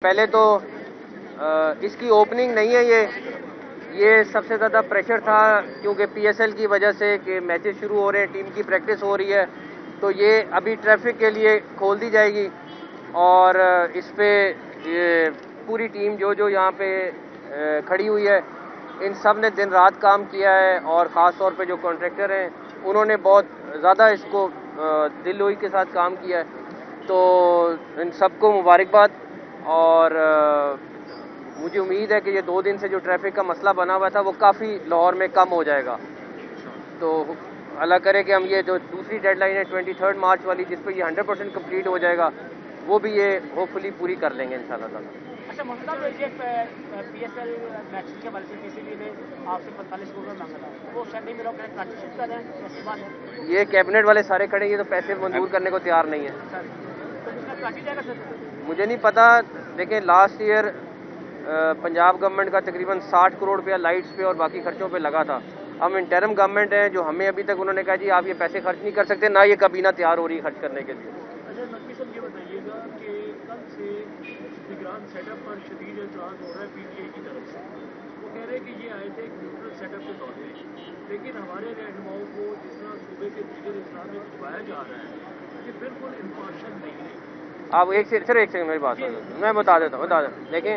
पहले तो इसकी ओपनिंग नहीं है ये सबसे ज़्यादा प्रेशर था क्योंकि पीएसएल की वजह से कि मैचेस शुरू हो रहे हैं, टीम की प्रैक्टिस हो रही है, तो ये अभी ट्रैफिक के लिए खोल दी जाएगी और इस पे ये पूरी टीम जो यहाँ पे खड़ी हुई है, इन सब ने दिन रात काम किया है और ख़ास तौर पे जो कॉन्ट्रैक्टर हैं उन्होंने बहुत ज़्यादा इसको दिलोई के साथ काम किया है, तो इन सबको मुबारकबाद। और मुझे उम्मीद है कि ये 2 दिन से जो ट्रैफिक का मसला बना हुआ था वो काफ़ी लाहौर में कम हो जाएगा। तो अल्लाह करे कि हम ये जो दूसरी डेडलाइन है 23 मार्च वाली, जिस पर ये 100% कंप्लीट हो जाएगा, वो भी ये होपफुली पूरी कर लेंगे इंशाल्लाह ताला। अच्छा मोहम्मद, ये पीएसएल मैच के हवाले से पीसीबी ने आपसे 45 करोड़ मांगा था, वो शायद नहीं मिला, कराची शिफ्ट कर रहे हैं, ऐसी बात है? ये कैबिनेट वाले सारे खड़े, ये तो पैसे मंजूर करने को तैयार नहीं है। तो इसमें कराची जाएगा सर? मुझे नहीं पता। देखिए लास्ट ईयर पंजाब गवर्नमेंट का तकरीबन 60 करोड़ रुपया लाइट्स पे और बाकी खर्चों पे लगा था। हम इंटरम गवर्नमेंट है जो हमें अभी तक उन्होंने कहा जी आप ये पैसे खर्च नहीं कर सकते, ना ये काबीना तैयार हो रही है खर्च करने के लिए। अच्छा नकवी साहब, ये बताइएगा कि कल से निगरान सेटअप पर शदीद एतराज़ हो रहा है पीटीआई की तरफ से। वो कह रहे हैं कि ये आए थे एक न्यूट्रल सेटअप के तौर पर, लेकिन हमारे रहनुमाओं को जिस तरह सूबे के दीगर अजला में भिजवाया जा रहा है ये बिल्कुल इम्पार्शल नहीं है। आप एक सेकंड मेरी बात सुनो, मैं बता देता हूँ। देखें,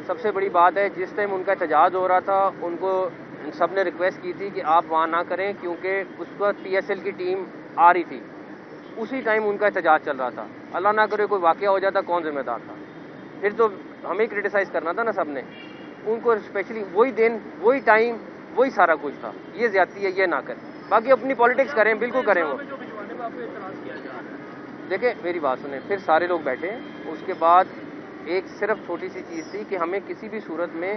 सबसे बड़ी बात है, जिस टाइम उनका एहतजाज हो रहा था उनको सब ने रिक्वेस्ट की थी कि आप वहाँ ना करें क्योंकि उस वक्त पीएसएल की टीम आ रही थी, उसी टाइम उनका एहतजाज चल रहा था। अल्लाह ना करे कोई वाक़या हो जाता, कौन जिम्मेदार था? फिर तो हमें क्रिटिसाइज़ करना था ना सब ने उनको, स्पेशली वही दिन वही टाइम वही सारा कुछ था। ये ज़्यादती है, ये ना करें। बाकी अपनी पॉलिटिक्स करें, बिल्कुल करें वो। देखिए मेरी बात सुने, फिर सारे लोग बैठे, उसके बाद एक सिर्फ छोटी सी चीज़ थी कि हमें किसी भी सूरत में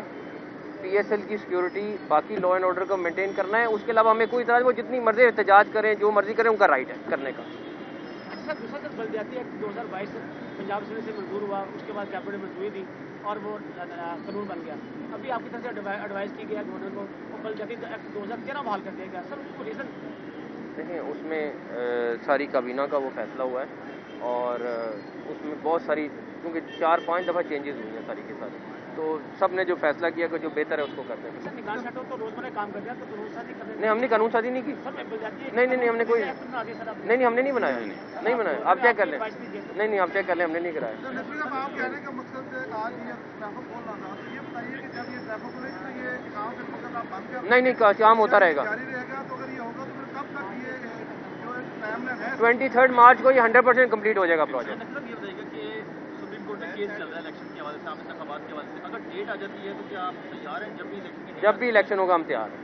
पीएसएल की सिक्योरिटी, बाकी लॉ एंड ऑर्डर को मेंटेन करना है। उसके अलावा हमें कोई इतराज़, वो जितनी मर्जी एहतजाज करें, जो मर्जी करें, उनका राइट है करने का। अच्छा, दूसरा सर बल्दियाती एक्ट 2022 पंजाब असम्बली से मंजूर हुआ, उसके बाद कैबिनेट में मंजूरी दी और वो कानून बन गया। अभी आपकी तरफ से एडवाइस की गया गवर्नर को और बल्दियाती एक्ट 2013 बहाल कर दिया गया। सर उसको रीज़न देखिए, उसमें सारी काबीना का वो फैसला हुआ है और उसमें बहुत सारी, क्योंकि 4-5 दफ़ा चेंजेस हुई हैं सारी के सारी, तो सब ने जो फैसला किया कि जो बेहतर है उसको करते हैं। तो रोजमर्रा काम कर दिया, तो कानून साजी कर नहीं, हमने कानून साजी नहीं की। नहीं, हमने कोई नहीं, हमने नहीं बनाया, नहीं बनाया। आप चेक कर लें। नहीं, आप चेक कर लें, हमने नहीं कराया। नहीं, काम होता रहेगा। 23 मार्च को ये 100% कंप्लीट हो जाएगा प्रोजेक्ट। केस चल रहा है इलेक्शन के हवाले से, आपके इंतखाबात के हवाले से, अगर डेट आ जाती है तो क्या आप तैयार हैं? जब भी इलेक्शन होगा हम तैयार हैं,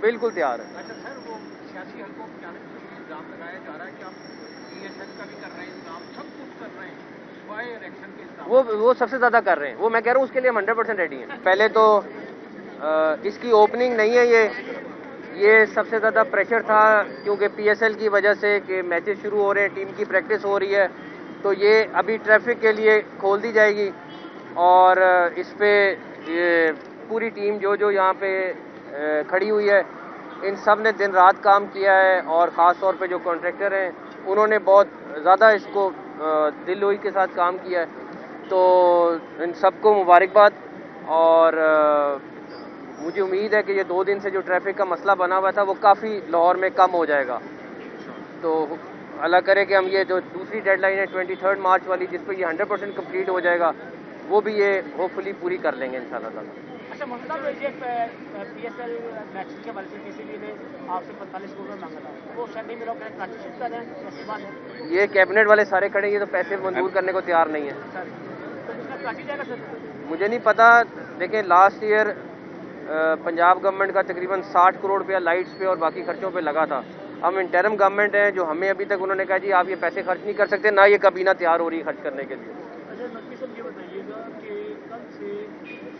बिल्कुल तैयार हैं। अच्छा सर, वो सियासी हल्कों में जाने का इल्ज़ाम लगाया जा रहा है कि आप पीएसएल का भी कर रहे हैं इंतजाम, सब कुछ कर रहे हैं, सिवाय इलेक्शन के वो सबसे ज़्यादा कर रहे हैं। वो मैं कह रहा हूँ उसके लिए हम 100% रेडी हैं। पहले तो इसकी ओपनिंग नहीं है ये सबसे ज़्यादा प्रेशर था क्योंकि पीएसएल की वजह से कि मैचेस शुरू हो रहे हैं, टीम की प्रैक्टिस हो रही है, तो ये अभी ट्रैफिक के लिए खोल दी जाएगी और इस पे ये पूरी टीम जो यहाँ पे खड़ी हुई है, इन सब ने दिन रात काम किया है और ख़ास तौर पे जो कॉन्ट्रैक्टर हैं उन्होंने बहुत ज़्यादा इसको दिलोई के साथ काम किया है, तो इन सबको मुबारकबाद। और मुझे उम्मीद है कि ये 2 दिन से जो ट्रैफिक का मसला बना हुआ था वो काफ़ी लाहौर में कम हो जाएगा। तो अल्लाह करे कि हम ये जो दूसरी डेडलाइन है 23 मार्च वाली, जिस पर ये 100% कंप्लीट हो जाएगा, वो भी ये होपफुली पूरी कर लेंगे इंशाल्लाह ताला। अच्छा मोहम्मद, ये पीएसएल मैच के हवाले से पीसीबी ने आपसे 45 करोड़ मांगा था, वो शायद नहीं मिला, कराची शिफ्ट कर रहे हैं, ऐसी बात है? ये कैबिनेट वाले सारे खड़े, ये तो पैसे मंजूर करने को तैयार नहीं है। तो इसमें कराची जाएगा सर? मुझे नहीं पता। देखिए लास्ट ईयर पंजाब गवर्नमेंट का तकरीबन 60 करोड़ रुपया लाइट्स पे और बाकी खर्चों पे लगा था। हम इंटरम गवर्नमेंट है जो हमें अभी तक उन्होंने कहा जी आप ये पैसे खर्च नहीं कर सकते, ना ये काबीना तैयार हो रही है खर्च करने के लिए। अच्छा नकवी साहब, ये बताइएगा कि कल से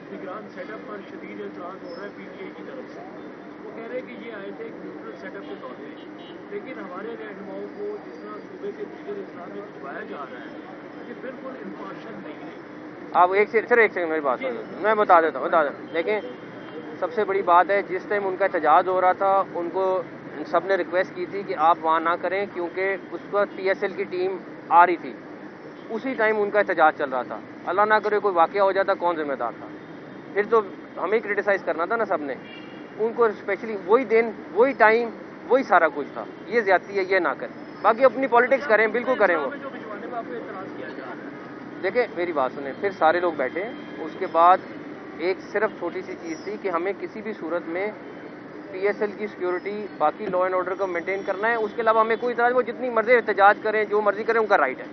निगरान सेटअप पर शदीद एतराज़ हो रहा है पीटीआई की तरफ से। वो कह रहे हैं कि ये आए थे एक न्यूट्रल सेटअप के तौर पर, लेकिन हमारे रहनुमाओं को जिस तरह सूबे के दीगर अजला में भिजवाया जा रहा है ये बिल्कुल इम्पार्शल नहीं है। आप एक सेकंड मेरी बात सुनो, मैं बता देता हूँ। देखें, सबसे बड़ी बात है, जिस टाइम उनका एहतजाज हो रहा था उनको सब ने रिक्वेस्ट की थी कि आप वहाँ ना करें क्योंकि उस वक्त पीएसएल की टीम आ रही थी, उसी टाइम उनका एहतजाज चल रहा था। अल्लाह ना करे कोई वाकया हो जाता, कौन जिम्मेदार था? फिर तो हमें क्रिटिसाइज करना था ना सबने। उनको स्पेशली वही दिन, वही टाइम, वही सारा कुछ था। ये ज्यादती है, ये ना करें। बाकी अपनी पॉलिटिक्स करें, बिल्कुल करें वो। देखिए मेरी बात सुने, फिर सारे लोग बैठे, उसके बाद एक सिर्फ छोटी सी चीज़ थी कि हमें किसी भी सूरत में पीएसएल की सिक्योरिटी, बाकी लॉ एंड ऑर्डर को मेंटेन करना है। उसके अलावा हमें कोई इतराज, वो जितनी मर्जी एहतजाज करें, जो मर्जी करें, उनका राइट है।